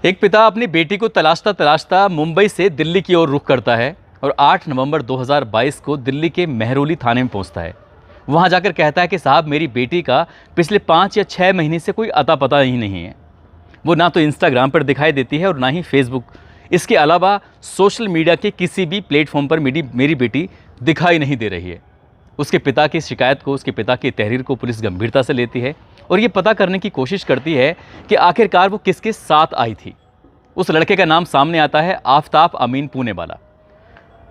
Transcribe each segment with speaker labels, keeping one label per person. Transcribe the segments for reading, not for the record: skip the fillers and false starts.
Speaker 1: एक पिता अपनी बेटी को तलाशता तलाशता मुंबई से दिल्ली की ओर रुख करता है और 8 नवंबर 2022 को दिल्ली के मेहरौली थाने में पहुंचता है। वहां जाकर कहता है कि साहब, मेरी बेटी का पिछले 5 या 6 महीने से कोई अता पता ही नहीं है। वो ना तो इंस्टाग्राम पर दिखाई देती है और ना ही फेसबुक। इसके अलावा सोशल मीडिया के किसी भी प्लेटफॉर्म पर मेरी बेटी दिखाई नहीं दे रही है। उसके पिता की शिकायत को, उसके पिता की तहरीर को पुलिस गंभीरता से लेती है और ये पता करने की कोशिश करती है कि आखिरकार वो किसके साथ आई थी। उस लड़के का नाम सामने आता है आफताब अमीन पुणे वाला।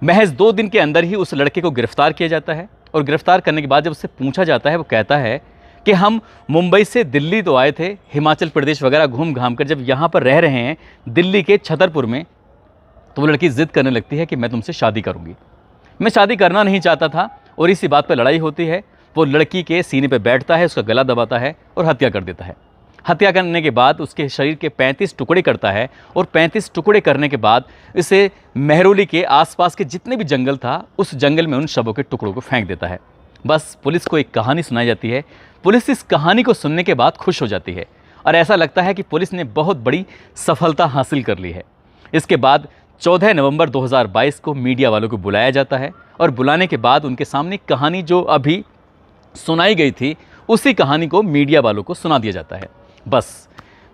Speaker 1: महज 2 दिन के अंदर ही उस लड़के को गिरफ्तार किया जाता है और गिरफ्तार करने के बाद जब उससे पूछा जाता है, वो कहता है कि हम मुंबई से दिल्ली तो आए थे, हिमाचल प्रदेश वगैरह घूम घाम कर जब यहाँ पर रह रहे हैं दिल्ली के छतरपुर में, तो वो लड़की जिद करने लगती है कि मैं तुमसे शादी करूँगी। मैं शादी करना नहीं चाहता था और इसी बात पर लड़ाई होती है। वो लड़की के सीने पर बैठता है, उसका गला दबाता है और हत्या कर देता है। हत्या करने के बाद उसके शरीर के 35 टुकड़े करता है और 35 टुकड़े करने के बाद इसे मेहरौली के आसपास के जितने भी जंगल था उस जंगल में उन शवों के टुकड़ों को फेंक देता है। बस पुलिस को एक कहानी सुनाई जाती है। पुलिस इस कहानी को सुनने के बाद खुश हो जाती है और ऐसा लगता है कि पुलिस ने बहुत बड़ी सफलता हासिल कर ली है। इसके बाद 14 नवंबर 2022 को मीडिया वालों को बुलाया जाता है और बुलाने के बाद उनके सामने कहानी जो अभी सुनाई गई थी उसी कहानी को मीडिया वालों को सुना दिया जाता है। बस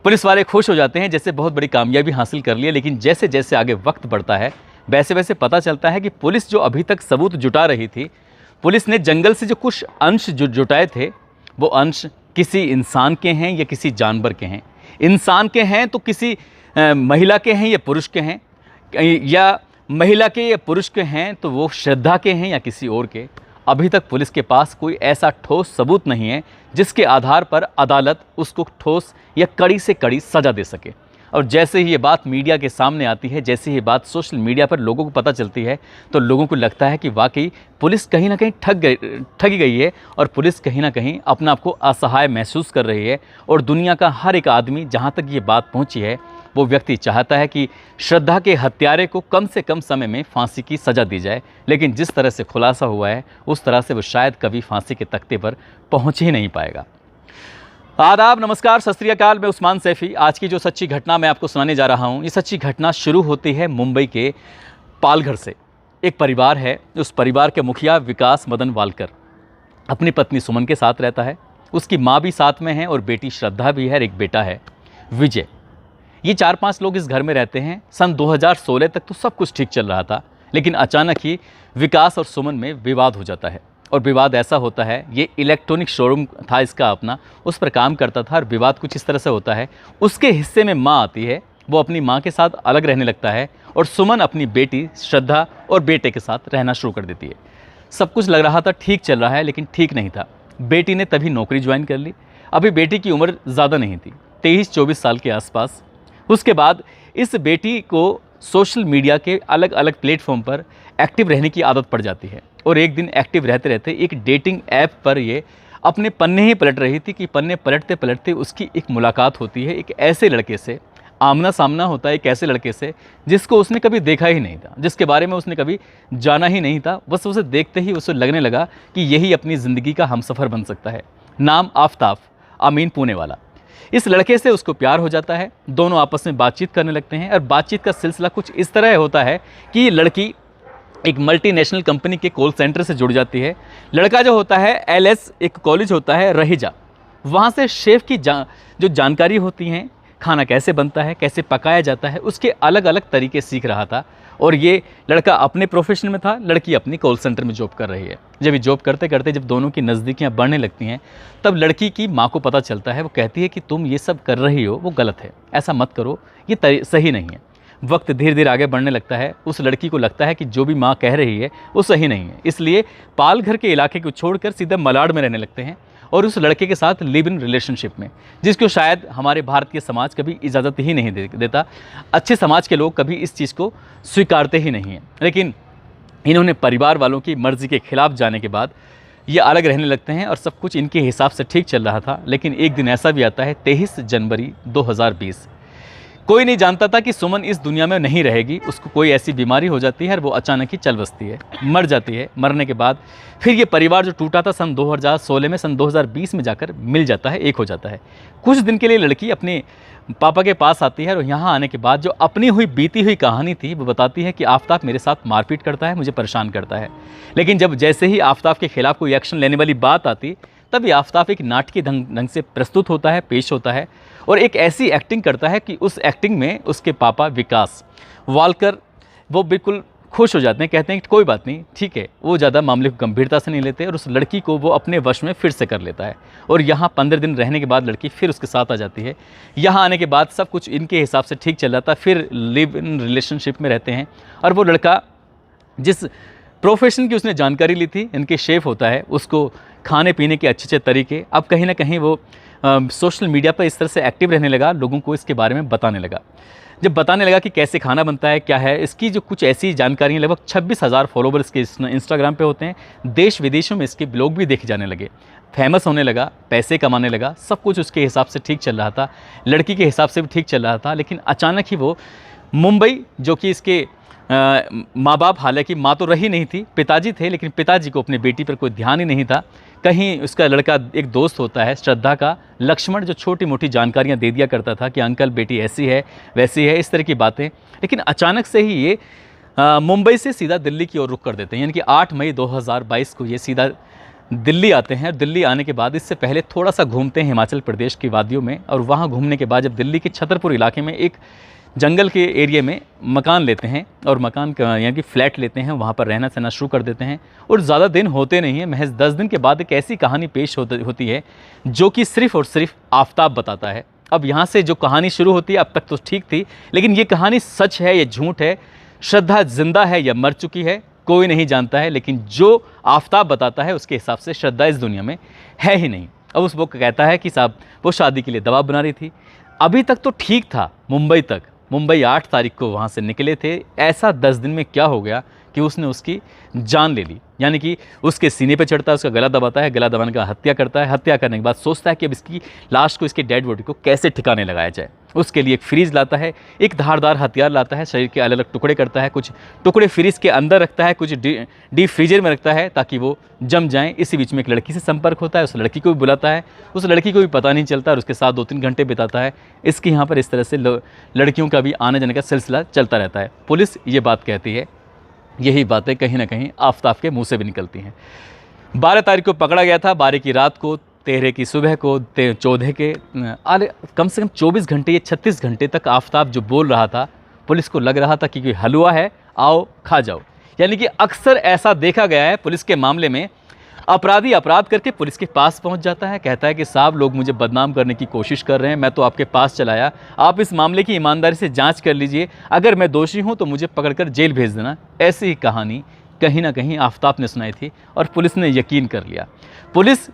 Speaker 1: पुलिस वाले खुश हो जाते हैं, जैसे बहुत बड़ी कामयाबी हासिल कर ली है। लेकिन जैसे जैसे आगे वक्त बढ़ता है वैसे वैसे पता चलता है कि पुलिस जो अभी तक सबूत जुटा रही थी, पुलिस ने जंगल से जो कुछ अंश जो जुटाए थे वो अंश किसी इंसान के हैं या किसी जानवर के हैं। इंसान के हैं तो किसी महिला के हैं या पुरुष के हैं, या महिला के या पुरुष के हैं तो वो श्रद्धा के हैं या किसी और के। अभी तक पुलिस के पास कोई ऐसा ठोस सबूत नहीं है जिसके आधार पर अदालत उसको ठोस या कड़ी से कड़ी सज़ा दे सके। और जैसे ही ये बात मीडिया के सामने आती है, जैसे ही ये बात सोशल मीडिया पर लोगों को पता चलती है, तो लोगों को लगता है कि वाकई पुलिस कहीं ना कहीं ठगी गई है और पुलिस कहीं ना कहीं अपना आपको असहाय महसूस कर रही है। और दुनिया का हर एक आदमी, जहाँ तक ये बात पहुँची है, वो व्यक्ति चाहता है कि श्रद्धा के हत्यारे को कम से कम समय में फांसी की सज़ा दी जाए। लेकिन जिस तरह से खुलासा हुआ है उस तरह से वो शायद कभी फांसी के तख्ते पर पहुँच ही नहीं पाएगा। आदाब, नमस्कार, सत श्री अकाल। मैं उस्मान सैफ़ी। आज की जो सच्ची घटना मैं आपको सुनाने जा रहा हूँ, ये सच्ची घटना शुरू होती है मुंबई के पालघर से। एक परिवार है, उस परिवार के मुखिया विकास मदन वालकर अपनी पत्नी सुमन के साथ रहता है। उसकी माँ भी साथ में है और बेटी श्रद्धा भी है और एक बेटा है विजय। ये 4-5 लोग इस घर में रहते हैं। सन 2016 तक तो सब कुछ ठीक चल रहा था, लेकिन अचानक ही विकास और सुमन में विवाद हो जाता है। और विवाद ऐसा होता है, ये इलेक्ट्रॉनिक शोरूम था इसका अपना, उस पर काम करता था। और विवाद कुछ इस तरह से होता है, उसके हिस्से में माँ आती है, वो अपनी माँ के साथ अलग रहने लगता है और सुमन अपनी बेटी श्रद्धा और बेटे के साथ रहना शुरू कर देती है। सब कुछ लग रहा था ठीक चल रहा है, लेकिन ठीक नहीं था। बेटी ने तभी नौकरी ज्वाइन कर ली। अभी बेटी की उम्र ज़्यादा नहीं थी, 23-24 साल के आसपास। उसके बाद इस बेटी को सोशल मीडिया के अलग अलग प्लेटफॉर्म पर एक्टिव रहने की आदत पड़ जाती है। और एक दिन एक्टिव रहते रहते एक डेटिंग ऐप पर ये अपने पन्ने ही पलट रही थी कि पन्ने पलटते पलटते उसकी एक मुलाकात होती है एक ऐसे लड़के से। आमना सामना होता है एक ऐसे लड़के से जिसको उसने कभी देखा ही नहीं था, जिसके बारे में उसने कभी जाना ही नहीं था। बस उसे देखते ही उसे लगने लगा कि यही अपनी ज़िंदगी का हमसफ़र बन सकता है। नाम आफताब अमीन पुणे वाला। इस लड़के से उसको प्यार हो जाता है। दोनों आपस में बातचीत करने लगते हैं और बातचीत का सिलसिला कुछ इस तरह होता है कि ये लड़की एक मल्टीनेशनल कंपनी के कॉल सेंटर से जुड़ जाती है। लड़का जो होता है LS, एक कॉलेज होता है रहीजा, वहाँ से शेफ़ की जो जानकारी होती हैं, खाना कैसे बनता है, कैसे पकाया जाता है, उसके अलग अलग तरीके सीख रहा था। और ये लड़का अपने प्रोफेशन में था, लड़की अपनी कॉल सेंटर में जॉब कर रही है। जब ये जॉब करते करते जब दोनों की नज़दीकियाँ बढ़ने लगती हैं, तब लड़की की माँ को पता चलता है। वो कहती है कि तुम ये सब कर रही हो वो गलत है, ऐसा मत करो, ये सही नहीं है। वक्त धीरे धीरे आगे बढ़ने लगता है। उस लड़की को लगता है कि जो भी माँ कह रही है वो सही नहीं है, इसलिए पालघर के इलाके को छोड़कर सीधे मलाड में रहने लगते हैं और उस लड़के के साथ लिव इन रिलेशनशिप में, जिसको शायद हमारे भारतीय समाज कभी इजाज़त ही नहीं देता। अच्छे समाज के लोग कभी इस चीज़ को स्वीकारते ही नहीं हैं। लेकिन इन्होंने परिवार वालों की मर्ज़ी के खिलाफ जाने के बाद ये अलग रहने लगते हैं और सब कुछ इनके हिसाब से ठीक चल रहा था। लेकिन एक दिन ऐसा भी आता है, 23 जनवरी 2020 कोई नहीं जानता था कि सुमन इस दुनिया में नहीं रहेगी, उसको कोई ऐसी बीमारी हो जाती है और वो अचानक ही चल बसती है, मर जाती है। मरने के बाद फिर ये परिवार जो टूटा था सन 2016 में, सन 2020 में जाकर मिल जाता है, एक हो जाता है। कुछ दिन के लिए लड़की अपने पापा के पास आती है और यहाँ आने के बाद जो अपनी हुई बीती हुई कहानी थी वो बताती है कि आफताब मेरे साथ मारपीट करता है, मुझे परेशान करता है। लेकिन जब जैसे ही आफताब के खिलाफ कोई एक्शन लेने वाली बात आती तभी आफताब एक नाटकीय ढंग से प्रस्तुत होता है, पेश होता है और एक ऐसी एक्टिंग करता है कि उस एक्टिंग में उसके पापा विकास वालकर वो बिल्कुल खुश हो जाते हैं, कहते हैं कि कोई बात नहीं, ठीक है। वो ज़्यादा मामले को गंभीरता से नहीं लेते और उस लड़की को वो अपने वश में फिर से कर लेता है और यहाँ 15 दिन रहने के बाद लड़की फिर उसके साथ आ जाती है। यहाँ आने के बाद सब कुछ इनके हिसाब से ठीक चल जाता है, फिर लिव इन रिलेशनशिप में रहते हैं। और वो लड़का जिस प्रोफेशन की उसने जानकारी ली थी, इनके शेफ़ होता है, उसको खाने पीने के अच्छे अच्छे तरीके, अब कहीं ना कहीं वो सोशल मीडिया पर इस तरह से एक्टिव रहने लगा, लोगों को इसके बारे में बताने लगा। जब बताने लगा कि कैसे खाना बनता है, क्या है इसकी जो कुछ ऐसी जानकारियाँ, लगभग 26,000 फॉलोवर्स के इंस्टाग्राम पे होते हैं, देश विदेशों में इसके ब्लॉग भी देखे जाने लगे, फेमस होने लगा, पैसे कमाने लगा, सब कुछ उसके हिसाब से ठीक चल रहा था, लड़की के हिसाब से भी ठीक चल रहा था। लेकिन अचानक ही वो मुंबई, जो कि इसके माँ बाप, हालांकि माँ तो रही नहीं थी, पिताजी थे, लेकिन पिताजी को अपनी बेटी पर कोई ध्यान ही नहीं था। कहीं उसका लड़का एक दोस्त होता है श्रद्धा का, लक्ष्मण, जो छोटी मोटी जानकारियाँ दे दिया करता था कि अंकल बेटी ऐसी है वैसी है, इस तरह की बातें। लेकिन अचानक से ही ये मुंबई से सीधा दिल्ली की ओर रुख कर देते हैं, यानी कि 8 मई 2022 को ये सीधा दिल्ली आते हैं। दिल्ली आने के बाद इससे पहले थोड़ा सा घूमते हैं हिमाचल प्रदेश की वादियों में, और वहाँ घूमने के बाद जब दिल्ली के छतरपुर इलाके में एक जंगल के एरिया में मकान लेते हैं और मकान यानी कि फ्लैट लेते हैं, वहाँ पर रहना सहना शुरू कर देते हैं। और ज़्यादा दिन होते नहीं हैं, महज 10 दिन के बाद एक ऐसी कहानी पेश होती है जो कि सिर्फ़ और सिर्फ आफताब बताता है। अब यहाँ से जो कहानी शुरू होती है, अब तक तो ठीक थी, लेकिन ये कहानी सच है या झूठ है, श्रद्धा जिंदा है या मर चुकी है, कोई नहीं जानता है। लेकिन जो आफताब बताता है उसके हिसाब से श्रद्धा इस दुनिया में है ही नहीं। अब उस वो कहता है कि साहब वो शादी के लिए दबाव बना रही थी, अभी तक तो ठीक था, मुंबई 8 तारीख को वहाँ से निकले थे, ऐसा 10 दिन में क्या हो गया कि उसने उसकी जान ले ली। यानी कि उसके सीने पे चढ़ता है, उसका गला दबाता है, गला दबाने का हत्या करता है, हत्या करने के बाद सोचता है कि अब इसकी लाश को, इसके डेड बॉडी को कैसे ठिकाने लगाया जाए। उसके लिए एक फ्रीज लाता है, एक धारदार हथियार लाता है, शरीर के अलग अलग टुकड़े करता है, कुछ टुकड़े फ्रीज के अंदर रखता है, कुछ डीप फ्रीजर में रखता है ताकि वो जम जाएँ। इसी बीच में एक लड़की से संपर्क होता है, उस लड़की को भी बुलाता है, उस लड़की को भी पता नहीं चलता और उसके साथ 2-3 घंटे बिताता है। इसके यहाँ पर इस तरह से लड़कियों का भी आने जाने का सिलसिला चलता रहता है। पुलिस ये बात कहती है, यही बातें कहीं ना कहीं आफताब के मुंह से भी निकलती हैं। 12 तारीख को पकड़ा गया था, 12 की रात को, 13 की सुबह को, 14 के कम से कम 24 घंटे या 36 घंटे तक आफताब जो बोल रहा था, पुलिस को लग रहा था कि कोई हलवा है, आओ खा जाओ। यानी कि अक्सर ऐसा देखा गया है पुलिस के मामले में, अपराधी अपराध करके पुलिस के पास पहुंच जाता है, कहता है कि साहब लोग मुझे बदनाम करने की कोशिश कर रहे हैं, मैं तो आपके पास चला आया, आप इस मामले की ईमानदारी से जांच कर लीजिए, अगर मैं दोषी हूं तो मुझे पकड़कर जेल भेज देना। ऐसी ही कहानी कहीं ना कहीं आफताब ने सुनाई थी और पुलिस ने यकीन कर लिया। पुलिस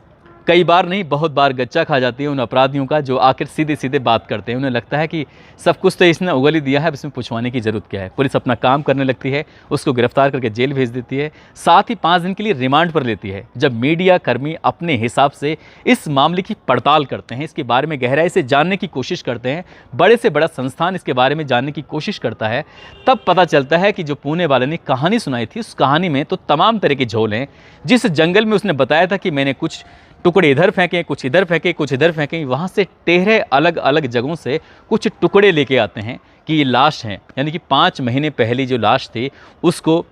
Speaker 1: कई बार नहीं, बहुत बार गच्चा खा जाती है उन अपराधियों का जो आखिर सीधे सीधे बात करते हैं। उन्हें लगता है कि सब कुछ तो इसने उगल ही दिया है, अब इसमें पूछवाने की ज़रूरत क्या है। पुलिस अपना काम करने लगती है, उसको गिरफ्तार करके जेल भेज देती है, साथ ही 5 दिन के लिए रिमांड पर लेती है। जब मीडिया कर्मी अपने हिसाब से इस मामले की पड़ताल करते हैं, इसके बारे में गहराई से जानने की कोशिश करते हैं, बड़े से बड़ा संस्थान इसके बारे में जानने की कोशिश करता है, तब पता चलता है कि जो पुणे वाले ने कहानी सुनाई थी, उस कहानी में तो तमाम तरह के झोल हैं। जिस जंगल में उसने बताया था कि मैंने कुछ टुकड़े इधर फेंके, कुछ इधर फेंके, कुछ इधर फेंके, वहाँ से 13 अलग अलग जगहों से कुछ टुकड़े लेके आते हैं कि ये लाश है। यानी कि 5 महीने पहले जो लाश थी उसको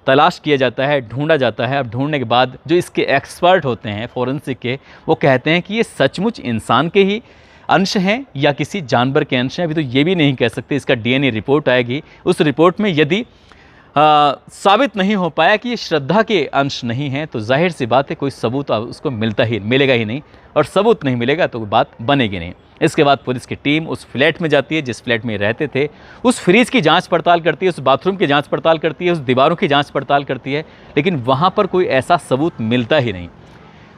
Speaker 1: तलाश किया जाता है, ढूंढा जाता है। अब ढूंढने के बाद जो इसके एक्सपर्ट होते हैं फॉरेंसिक के, वो कहते हैं कि ये सचमुच इंसान के ही अंश हैं या किसी जानवर के अंश हैं। अभी तो ये भी नहीं कह सकते, इसका डीएनए रिपोर्ट आएगी, उस रिपोर्ट में यदि साबित नहीं हो पाया कि ये श्रद्धा के अंश नहीं है तो जाहिर सी बात है कोई सबूत उसको मिलेगा ही नहीं, और सबूत नहीं मिलेगा तो बात बनेगी नहीं। इसके बाद पुलिस की टीम उस फ्लैट में जाती है जिस फ्लैट में रहते थे, उस फ्रीज की जांच पड़ताल करती है, उस बाथरूम की जांच पड़ताल करती है, उस दीवारों की जांच पड़ताल करती है, लेकिन वहाँ पर कोई ऐसा सबूत मिलता ही नहीं।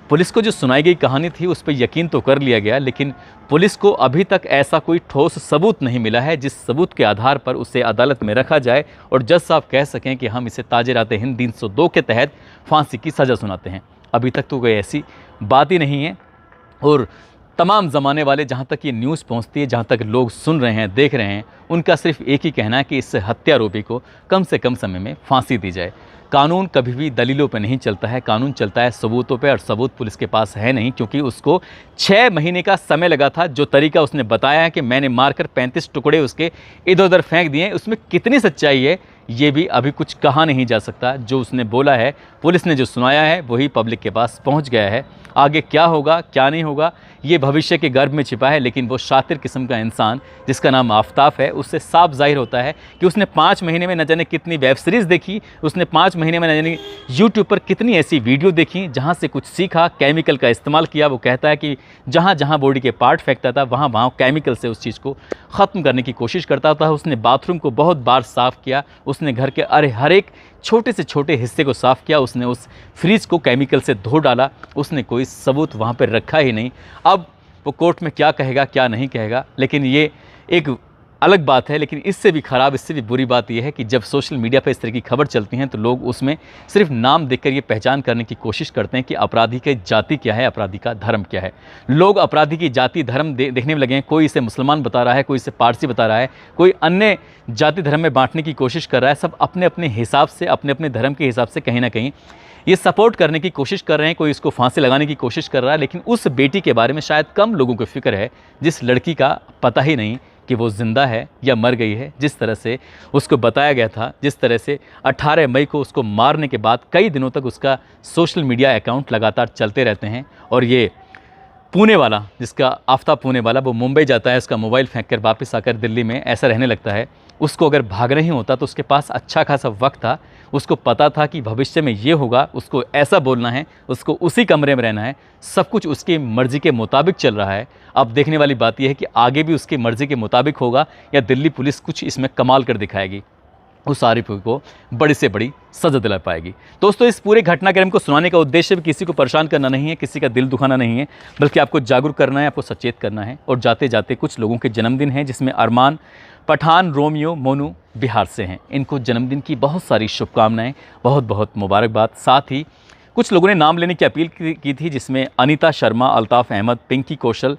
Speaker 1: पुलिस को जो सुनाई गई कहानी थी उस पर यकीन तो कर लिया गया, लेकिन पुलिस को अभी तक ऐसा कोई ठोस सबूत नहीं मिला है जिस सबूत के आधार पर उसे अदालत में रखा जाए और जज साहब कह सकें कि हम इसे ताज़-ए-रात हिंद 302 के तहत फांसी की सज़ा सुनाते हैं। अभी तक तो कोई ऐसी बात ही नहीं है। और तमाम ज़माने वाले, जहाँ तक ये न्यूज़ पहुँचती है, जहाँ तक लोग सुन रहे हैं, देख रहे हैं, उनका सिर्फ एक ही कहना है कि इस हत्यारोपी को कम से कम समय में फांसी दी जाए। कानून कभी भी दलीलों पर नहीं चलता है, कानून चलता है सबूतों पे, और सबूत पुलिस के पास है नहीं, क्योंकि उसको 6 महीने का समय लगा था। जो तरीका उसने बताया है कि मैंने मारकर 35 टुकड़े उसके इधर उधर फेंक दिए, उसमें कितनी सच्चाई है ये भी अभी कुछ कहा नहीं जा सकता। जो उसने बोला है, पुलिस ने जो सुनाया है, वही पब्लिक के पास पहुंच गया है। आगे क्या होगा क्या नहीं होगा ये भविष्य के गर्भ में छिपा है, लेकिन वो शातिर किस्म का इंसान जिसका नाम आफताब है, उससे साफ जाहिर होता है कि उसने 5 महीने में न जाने कितनी वेब सीरीज़ देखी, उसने 5 महीने में न जाने यूट्यूब पर कितनी ऐसी वीडियो देखी जहाँ से कुछ सीखा, केमिकल का इस्तेमाल किया। वो कहता है कि जहाँ जहाँ बॉडी के पार्ट फेंकता था, वहाँ वहाँ केमिकल से उस चीज़ को ख़त्म करने की कोशिश करता था। उसने बाथरूम को बहुत बार साफ़ किया, उसने घर के हर एक छोटे से छोटे हिस्से को साफ़ किया, उसने उस फ्रिज को केमिकल से धो डाला, उसने कोई सबूत वहाँ पर रखा ही नहीं। अब वो कोर्ट में क्या कहेगा क्या नहीं कहेगा, लेकिन ये एक अलग बात है। लेकिन इससे भी ख़राब, इससे भी बुरी बात यह है कि जब सोशल मीडिया पर इस तरह की खबर चलती हैं तो लोग उसमें सिर्फ नाम देखकर ये पहचान करने की कोशिश करते हैं कि अपराधी की जाति क्या है, अपराधी का धर्म क्या है। लोग अपराधी की जाति धर्म देखने में लगे हैं। कोई इसे मुसलमान बता रहा है, कोई इसे पारसी बता रहा है, कोई अन्य जाति धर्म में बांटने की कोशिश कर रहा है। सब अपने अपने हिसाब से, अपने अपने धर्म के हिसाब से कहीं ना कहीं ये सपोर्ट करने की कोशिश कर रहे हैं, कोई इसको फांसी लगाने की कोशिश कर रहा है। लेकिन उस बेटी के बारे में शायद कम लोगों को फिक्र है, जिस लड़की का पता ही नहीं कि वो ज़िंदा है या मर गई है। जिस तरह से उसको बताया गया था, जिस तरह से 18 मई को उसको मारने के बाद कई दिनों तक उसका सोशल मीडिया अकाउंट लगातार चलते रहते हैं। और ये पुणे वाला, जिसका आफताब पुणे वाला, वो मुंबई जाता है, उसका मोबाइल फेंक कर वापस आकर दिल्ली में ऐसा रहने लगता है। उसको अगर भागना ही होता तो उसके पास अच्छा खासा वक्त था, उसको पता था कि भविष्य में ये होगा, उसको ऐसा बोलना है, उसको उसी कमरे में रहना है, सब कुछ उसकी मर्ज़ी के मुताबिक चल रहा है। अब देखने वाली बात यह है कि आगे भी उसकी मर्ज़ी के मुताबिक होगा या दिल्ली पुलिस कुछ इसमें कमाल कर दिखाएगी, उस आरोपी को बड़ी से बड़ी सज़ा दिला पाएगी। दोस्तों, इस पूरे घटनाक्रम को सुनाने का उद्देश्य भी किसी को परेशान करना नहीं है, किसी का दिल दुखाना नहीं है, बल्कि आपको जागरूक करना है, आपको सचेत करना है। और जाते जाते कुछ लोगों के जन्मदिन हैं, जिसमें अरमान, पठान, रोमियो, मोनू बिहार से हैं। इनको जन्मदिन की बहुत सारी शुभकामनाएं, बहुत बहुत मुबारकबाद। साथ ही कुछ लोगों ने नाम लेने की अपील की थी, जिसमें अनीता शर्मा, अल्ताफ़ अहमद, पिंकी कौशल,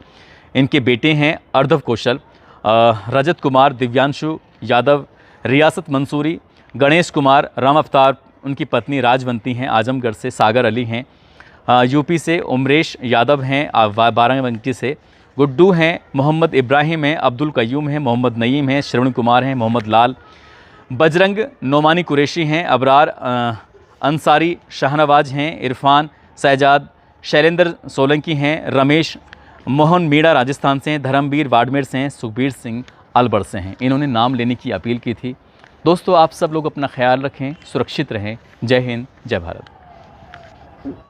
Speaker 1: इनके बेटे हैं अर्धव कौशल, रजत कुमार, दिव्यांशु यादव, रियासत मंसूरी, गणेश कुमार, राम अवतार, उनकी पत्नी राजवंती हैं, आजमगढ़ से सागर अली हैं, यूपी से उमरेश यादव हैं, बाराबंकी से गुड्डू हैं, मोहम्मद इब्राहिम हैं, अब्दुल कयूम हैं, मोहम्मद नईम हैं, श्रवण कुमार हैं, मोहम्मद लाल, बजरंग नोमानी कुरैशी हैं, अबरार अंसारी शाहनवाज हैं, इरफान सैजाद, शैलेंद्र सोलंकी हैं, रमेश मोहन मीणा राजस्थान से हैं, धर्मवीर बाड़मेर से हैं, सुखबीर सिंह अलवर से हैं। इन्होंने नाम लेने की अपील की थी। दोस्तों, आप सब लोग अपना ख्याल रखें, सुरक्षित रहें। जय हिंद, जय भारत।